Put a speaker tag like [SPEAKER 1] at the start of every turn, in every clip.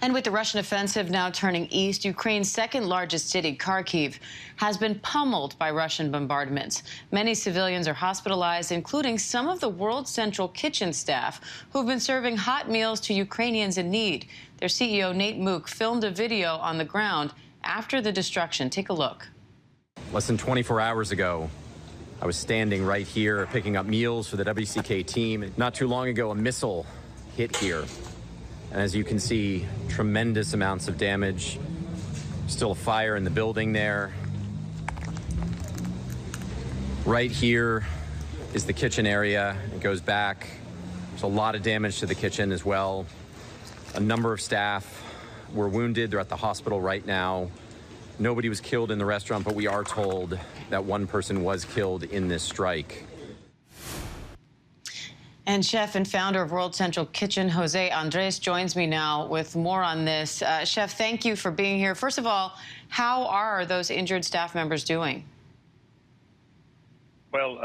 [SPEAKER 1] And with the Russian offensive now turning east, Ukraine's second largest city, Kharkiv, has been pummeled by Russian bombardments. Many civilians are hospitalized, including some of the world's central kitchen staff who've been serving hot meals to Ukrainians in need. Their CEO, Nate Mook, filmed a video on the ground after the destruction. Take a look.
[SPEAKER 2] Less than 24 hours ago, I was standing right here picking up meals for the WCK team. Not too long ago, a missile hit here. And as you can see, tremendous amounts of damage. Still a fire in the building there. Right here is the kitchen area. It goes back. There's a lot of damage to the kitchen as well. A number of staff were wounded. They're at the hospital right now. Nobody was killed in the restaurant, but we are told that one person was killed in this strike.
[SPEAKER 1] And chef and founder of World Central Kitchen, Jose Andres, joins me now with more on this. Chef, thank you for being here. First of all, how are those injured staff members doing?
[SPEAKER 3] Well,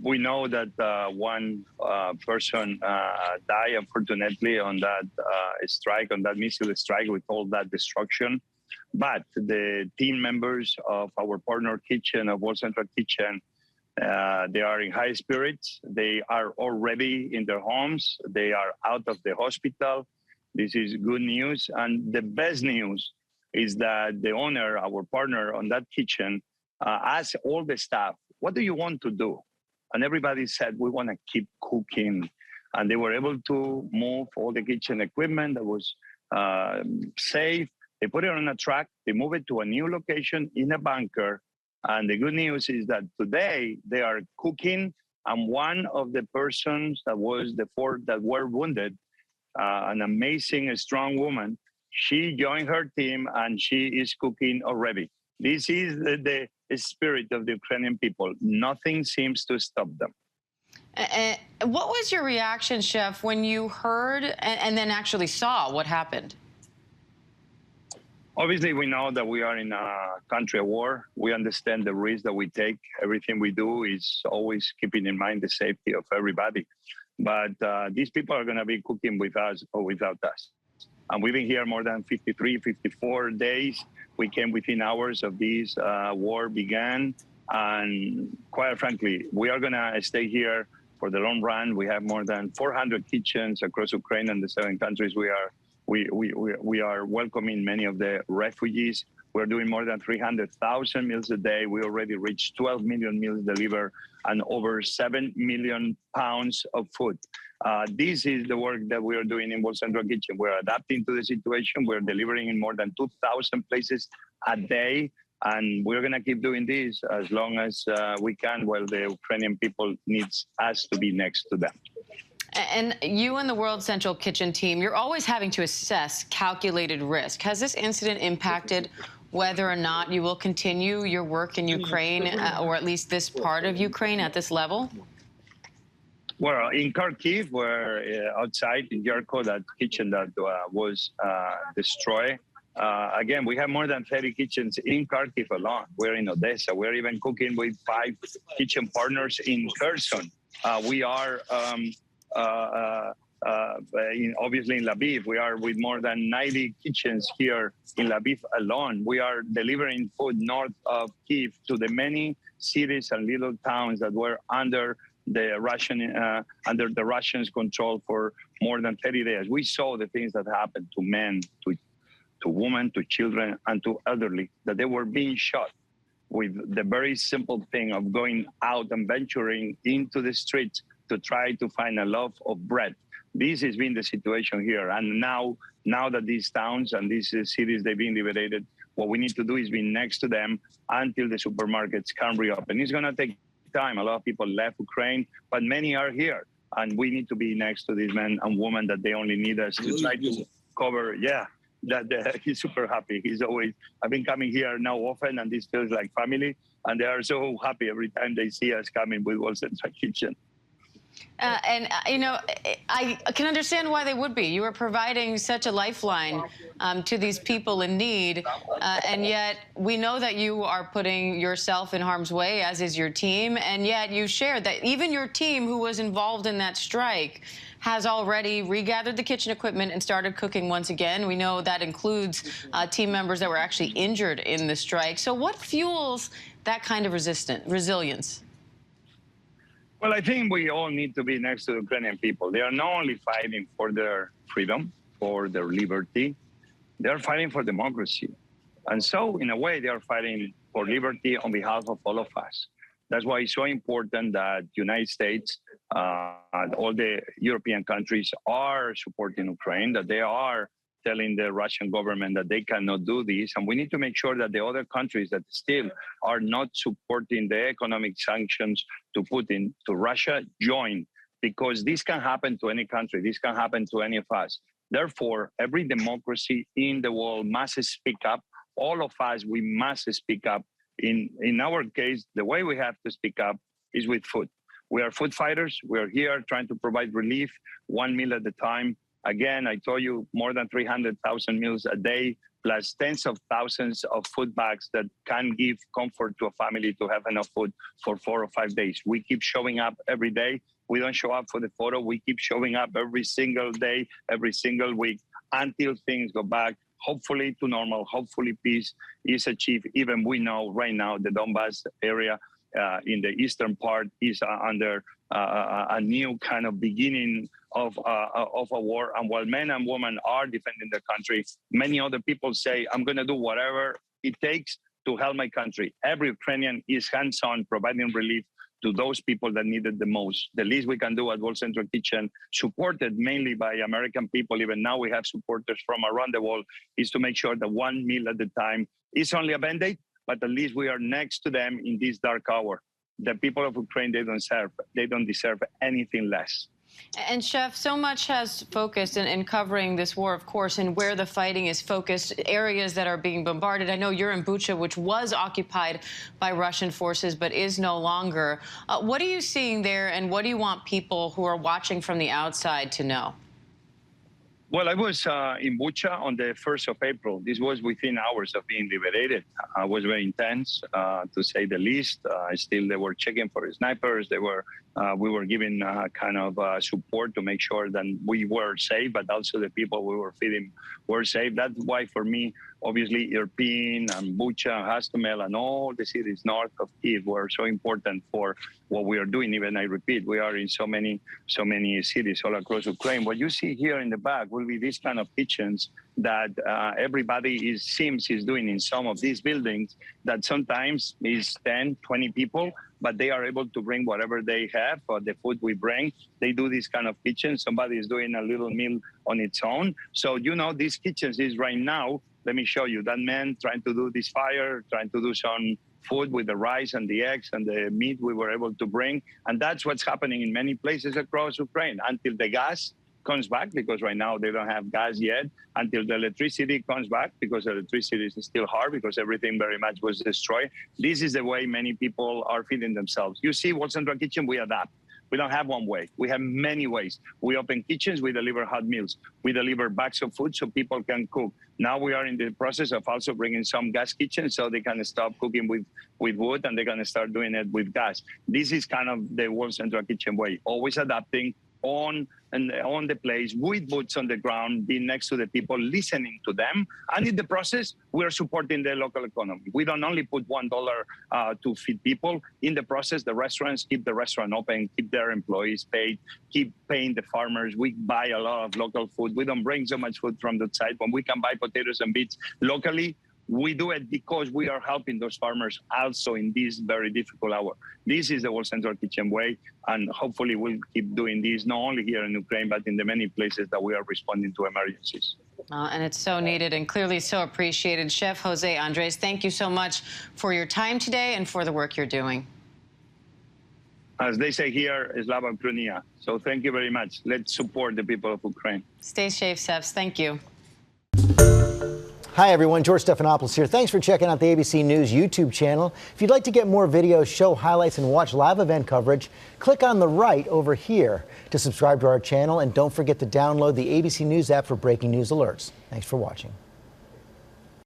[SPEAKER 3] we know that one person died, unfortunately, on that strike, on that missile strike with all that destruction. But the team members of our partner kitchen, of World Central Kitchen, they are in high spirits. They are already in their homes. They are out of the hospital. This is good news. And the best news is that the owner, our partner on that kitchen, asked all the staff, what do you want to do? And everybody said, we want to keep cooking. And they were able to move all the kitchen equipment that was safe. They put it on a truck. They move it to a new location in a bunker. And the good news is that today they are cooking, and one of the persons that was the four that were wounded, an amazing, strong woman, she joined her team and she is cooking already. This is the spirit of the Ukrainian people. Nothing seems to stop them.
[SPEAKER 1] What was your reaction, Chef, when you heard and then actually saw what happened?
[SPEAKER 3] Obviously, we know that we are in a country of war. We understand the risk that we take. Everything we do is always keeping in mind the safety of everybody. But these people are going to be cooking with us or without us. And we've been here more than 53, 54 days. We came within hours of this war began. And quite frankly, we are going to stay here for the long run. We have more than 400 kitchens across Ukraine and the 7 countries we are welcoming many of the refugees. We're doing more than 300,000 meals a day. We already reached 12 million meals delivered and over 7 million pounds of food. This is the work that we are doing in World Central Kitchen. We're adapting to the situation. We're delivering in more than 2,000 places a day. And we're going to keep doing this as long as we can while the Ukrainian people needs us to be next to them.
[SPEAKER 1] And you and the World Central Kitchen team, you're always having to assess calculated risk. Has this incident impacted whether or not you will continue your work in Ukraine, or at least this part of Ukraine at this level?
[SPEAKER 3] Well, in Kharkiv, we're outside in Yarko, that kitchen that was destroyed. Again, we have more than 30 kitchens in Kharkiv alone. We're in Odessa. We're even cooking with 5 kitchen partners in Kherson. We are... obviously in Lviv, we are with more than 90 kitchens here in Lviv alone. We are delivering food north of Kyiv to the many cities and little towns that were under the Russians' control for more than 30 days. We saw the things that happened to men, to women, to children, and to elderly, that they were being shot with the very simple thing of going out and venturing into the streets to try to find a loaf of bread. This has been the situation here. And now that these towns and these cities, they've been liberated, what we need to do is be next to them until the supermarkets can reopen. It's going to take time. A lot of people left Ukraine, but many are here. And we need to be next to these men and women that they only need us to try to cover. Yeah, he's super happy. He's always, I've been coming here now often, and this feels like family. And they are so happy every time they see us coming with World Central Kitchen.
[SPEAKER 1] You know, I can understand why they would be. You are providing such a lifeline to these people in need, and yet we know that you are putting yourself in harm's way, as is your team, and yet you shared that even your team, who was involved in that strike, has already regathered the kitchen equipment and started cooking once again. We know that includes team members that were actually injured in the strike. So what fuels that kind of resilience?
[SPEAKER 3] Well, I think we all need to be next to the Ukrainian people. They are not only fighting for their freedom, for their liberty, they are fighting for democracy. And so, in a way, they are fighting for liberty on behalf of all of us. That's why it's so important that the United States and all the European countries are supporting Ukraine, that they are telling the Russian government that they cannot do this. And we need to make sure that the other countries that still are not supporting the economic sanctions to Putin, to Russia, join, because this can happen to any country. This can happen to any of us. Therefore, every democracy in the world must speak up. All of us, we must speak up. In our case, the way we have to speak up is with food. We are food fighters. We are here trying to provide relief, 1 meal at a time. Again, I told you more than 300,000 meals a day, plus tens of thousands of food bags that can give comfort to a family to have enough food for 4 or 5 days. We keep showing up every day. We don't show up for the photo. We keep showing up every single day, every single week, until things go back, hopefully to normal, hopefully peace is achieved. Even we know right now the Donbass area in the eastern part is under a new kind of beginning of a war. And while men and women are defending their country, many other people say, I'm going to do whatever it takes to help my country. Every Ukrainian is hands-on providing relief to those people that need it the most. The least we can do at World Central Kitchen, supported mainly by American people, even now we have supporters from around the world, is to make sure that 1 meal at a time is only a Band-Aid, but at least we are next to them in this dark hour. The people of Ukraine, they don't deserve anything less.
[SPEAKER 1] And Chef, so much has focused in covering this war, of course, and where the fighting is focused, areas that are being bombarded. I know you're in Bucha, which was occupied by Russian forces but is no longer. What are you seeing there, and what do you want people who are watching from the outside to know?
[SPEAKER 3] Well, I was in Bucha on the 1st of April. This was within hours of being liberated. It was very intense, to say the least. Still, they were checking for snipers. We were giving kind of support to make sure that we were safe, but also the people we were feeding were safe. That's why, for me, obviously, Irpin and Bucha, Hostomel, and all the cities north of Kyiv were so important for what we are doing. Even, I repeat, we are in so many cities all across Ukraine. What you see here in the back will be these kind of kitchens that everybody seems is doing in some of these buildings, that sometimes is 10, 20 people, but they are able to bring whatever they have or the food we bring. They do this kind of kitchen. Somebody is doing a little meal on its own. So, these kitchens is right now, let me show you, that man trying to do this fire, trying to do some food with the rice and the eggs and the meat we were able to bring. And that's what's happening in many places across Ukraine until the gas comes back, because right now they don't have gas yet, until the electricity comes back, because electricity is still hard because everything very much was destroyed. This is the way many people are feeding themselves. You see, World Central Kitchen, we adapt. We don't have one way. We have many ways. We open kitchens, we deliver hot meals. We deliver bags of food so people can cook. Now we are in the process of also bringing some gas kitchens so they can stop cooking with wood and they're going to start doing it with gas. This is kind of the World Central Kitchen way, always adapting on the place, with boots on the ground, being next to the people, listening to them. And in the process, we are supporting the local economy. We don't only put $1 to feed people. In the process, the restaurants keep the restaurant open, keep their employees paid, keep paying the farmers. We buy a lot of local food. We don't bring so much food from the side. When we can buy potatoes and beets locally, we do it because we are helping those farmers also in this very difficult hour. This is the World Central Kitchen way, and hopefully we'll keep doing this, not only here in Ukraine, but in the many places that we are responding to emergencies.
[SPEAKER 1] And it's so needed and clearly so appreciated. Chef Jose Andres, thank you so much for your time today and for the work you're doing.
[SPEAKER 3] As they say here, Slava Ukrainia. So thank you very much. Let's support the people of Ukraine.
[SPEAKER 1] Stay safe, Chefs. Thank you.
[SPEAKER 4] Hi, everyone. George Stephanopoulos here. Thanks for checking out the ABC News YouTube channel. If you'd like to get more videos, show highlights, and watch live event coverage, click on the right over here to subscribe to our channel. And don't forget to download the ABC News app for breaking news alerts. Thanks for watching.